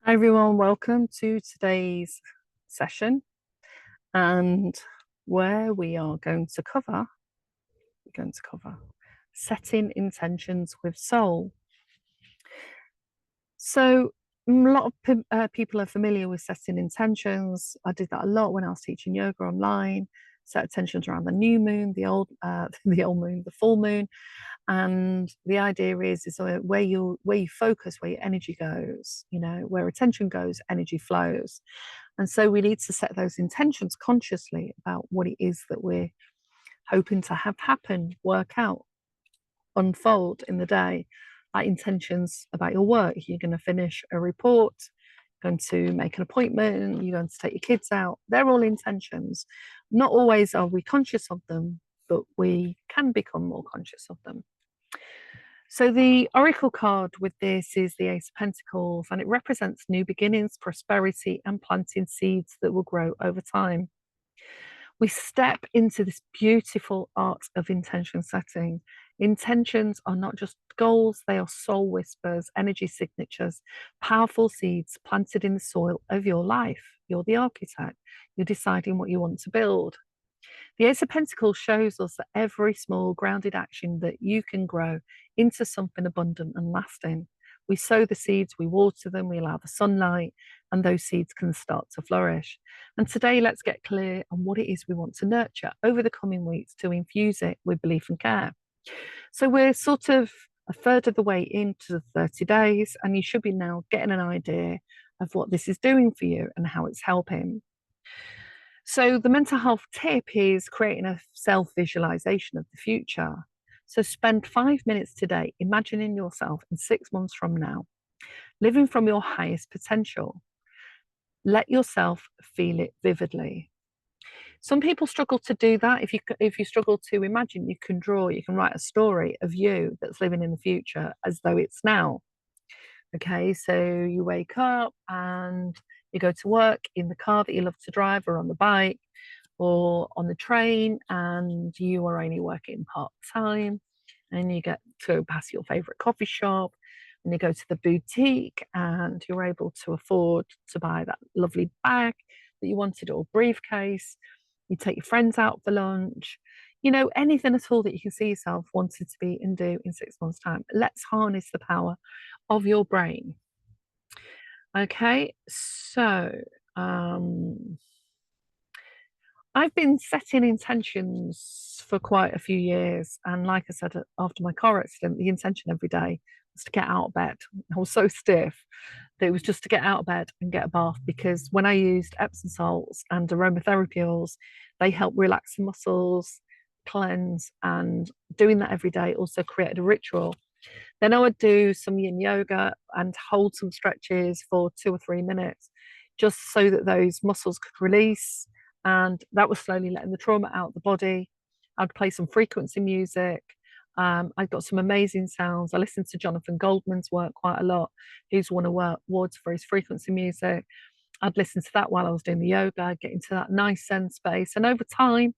Hi everyone, welcome to today's session, and where we are going to cover setting intentions with soul. So a lot of people are familiar with setting intentions. I did that a lot when I was teaching yoga online. Set intentions around the new moon, the old moon, the full moon, and the idea is where you focus, where your energy goes. Where attention goes, energy flows. And so we need to set those intentions consciously about what it is that we're hoping to have happen, work out, unfold in the day. Like intentions about your work. You're going to finish a report, going to make an appointment, you're going to take your kids out. They're all intentions. Not always are we conscious of them, but we can become more conscious of them. So the oracle card with this is the Ace of Pentacles, and it represents new beginnings, prosperity, and planting seeds that will grow over time. We step into this beautiful art of intention setting. Intentions are not just goals, they are soul whispers, energy signatures, powerful seeds planted in the soil of your life. You're the architect, you're deciding what you want to build. The Ace of Pentacles shows us that every small grounded action that you can grow into something abundant and lasting. We sow the seeds, we water them, we allow the sunlight, and those seeds can start to flourish. And today, let's get clear on what it is we want to nurture over the coming weeks to infuse it with belief and care. So we're sort of a third of the way into the 30 days, and you should be now getting an idea of what this is doing for you and how it's helping. So, the mental health tip is creating a self visualization of the future. So, spend 5 minutes today imagining yourself in 6 months from now, living from your highest potential. Let yourself feel it vividly. Some people struggle to do that. If you struggle to imagine, you can draw, you can write a story of you that's living in the future as though it's now. Okay, so you wake up and you go to work in the car that you love to drive, or on the bike, or on the train, and you are only working part time, and you get to pass your favorite coffee shop, and you go to the boutique, and you're able to afford to buy that lovely bag that you wanted, or briefcase. You take your friends out for lunch, anything at all that you can see yourself wanting to be and do in 6 months' time. Let's harness the power of your brain. Okay, so I've been setting intentions for quite a few years. And like I said, after my car accident, the intention every day was to get out of bed. I was so stiff that it was just to get out of bed and get a bath, because when I used Epsom salts and aromatherapy oils, they help relax the muscles, cleanse, and doing that every day also created a ritual. Then I would do some yin yoga and hold some stretches for 2 or 3 minutes, just so that those muscles could release. And that was slowly letting the trauma out of the body. I'd play some frequency music. I got some amazing sounds. I listened to Jonathan Goldman's work quite a lot. He's won awards for his frequency music. I'd listen to that while I was doing the yoga, get into that nice Zen space. And over time,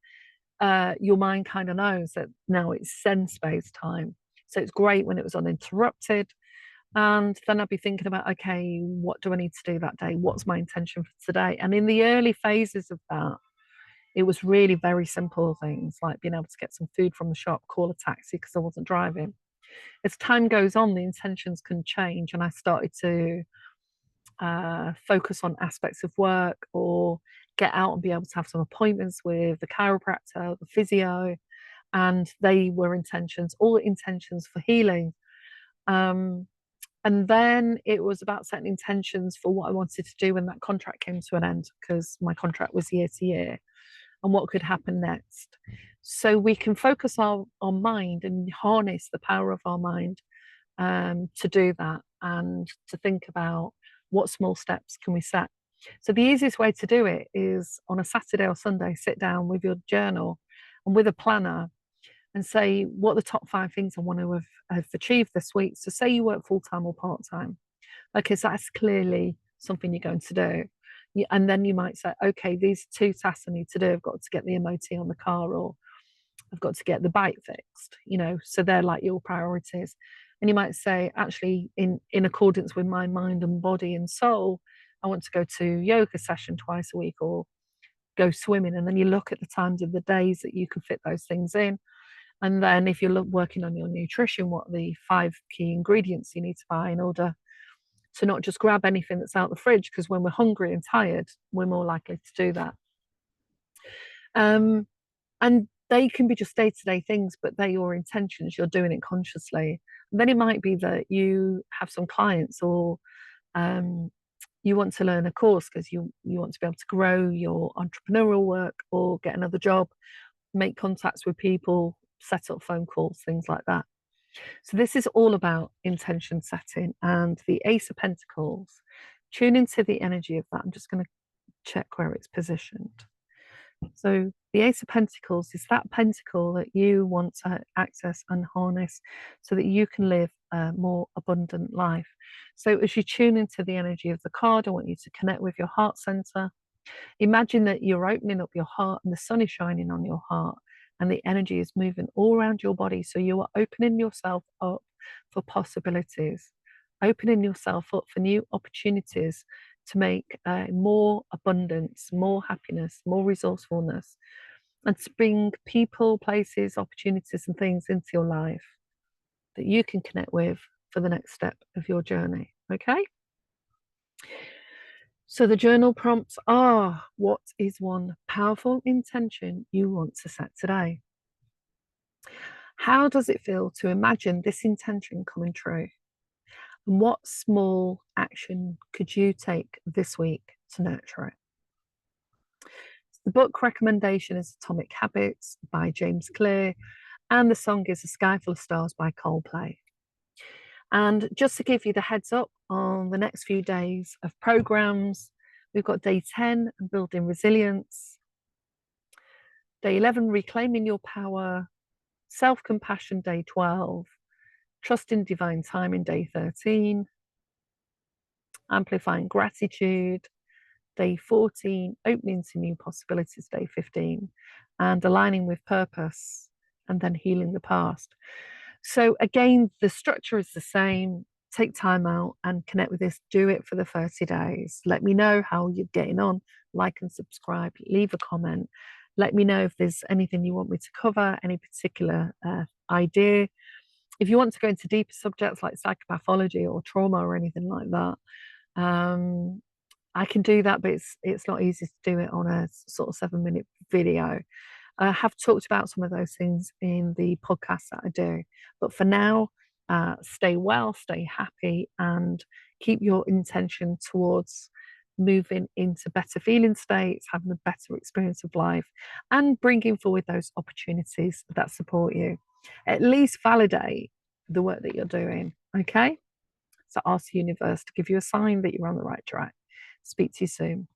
your mind kind of knows that now it's Zen space time. So it's great when it was uninterrupted. And then I'd be thinking about, okay, what do I need to do that day? What's my intention for today? And in the early phases of that, it was really very simple things like being able to get some food from the shop, call a taxi because I wasn't driving. As time goes on, the intentions can change, and I started to focus on aspects of work, or get out and be able to have some appointments with the chiropractor, the physio, and they were intentions, all intentions for healing. Um, and then it was about setting intentions for what I wanted to do when that contract came to an end, because my contract was year to year, and what could happen next. So we can focus our mind and harness the power of our mind to do that, and to think about what small steps can we set. So the easiest way to do it is on a Saturday or Sunday, sit down with your journal and with a planner and say, what are the top 5 things I want to have achieved this week? So say you work full time or part time. Okay, so that's clearly something you're going to do. And then you might say, okay, these 2 tasks I need to do. I've got to get the MOT on the car, or I've got to get the bike fixed, so they're like your priorities. And you might say, actually, in accordance with my mind and body and soul, I want to go to yoga session twice a week or go swimming. And then you look at the times of the days that you can fit those things in. And then if you're working on your nutrition, what are the 5 key ingredients you need to buy in order to not just grab anything that's out the fridge, because when we're hungry and tired, we're more likely to do that. And they can be just day-to-day things, but they're your intentions. You're doing it consciously. And then it might be that you have some clients, or you want to learn a course because you want to be able to grow your entrepreneurial work or get another job, make contacts with people, set up phone calls, things like that. So this is all about intention setting, and the Ace of Pentacles. Tune into the energy of that. I'm just going to check where it's positioned. So the Ace of Pentacles is that pentacle that you want to access and harness so that you can live a more abundant life. So as you tune into the energy of the card, I want you to connect with your heart center. Imagine that you're opening up your heart and the sun is shining on your heart and the energy is moving all around your body. So you are opening yourself up for possibilities, opening yourself up for new opportunities to make more abundance, more happiness, more resourcefulness, and to bring people, places, opportunities, and things into your life that you can connect with for the next step of your journey. Okay? So the journal prompts are: what is one powerful intention you want to set today? How does it feel to imagine this intention coming true? And what small action could you take this week to nurture it? The book recommendation is Atomic Habits by James Clear, and the song is A Sky Full of Stars by Coldplay. And just to give you the heads up on the next few days of programs, we've got day 10, Building Resilience, day 11, Reclaiming Your Power, Self-Compassion, day 12, Trusting Divine Timing, day 13, Amplifying Gratitude, day 14, Opening to New Possibilities, day 15, and Aligning with Purpose, and then Healing the Past. So again, the structure is the same. Take time out and connect with this. Do it for the 30 days. Let me know how you're getting on. Like and subscribe. Leave a comment. Let me know if there's anything you want me to cover, any particular idea. If you want to go into deeper subjects like psychopathology or trauma or anything like that, I can do that, but it's not easy to do it on a sort of 7-minute video. I have talked about some of those things in the podcast that I do. But for now, stay well, stay happy, and keep your intention towards moving into better feeling states, having a better experience of life, and bringing forward those opportunities that support you. At least validate the work that you're doing, okay? So ask the universe to give you a sign that you're on the right track. Speak to you soon.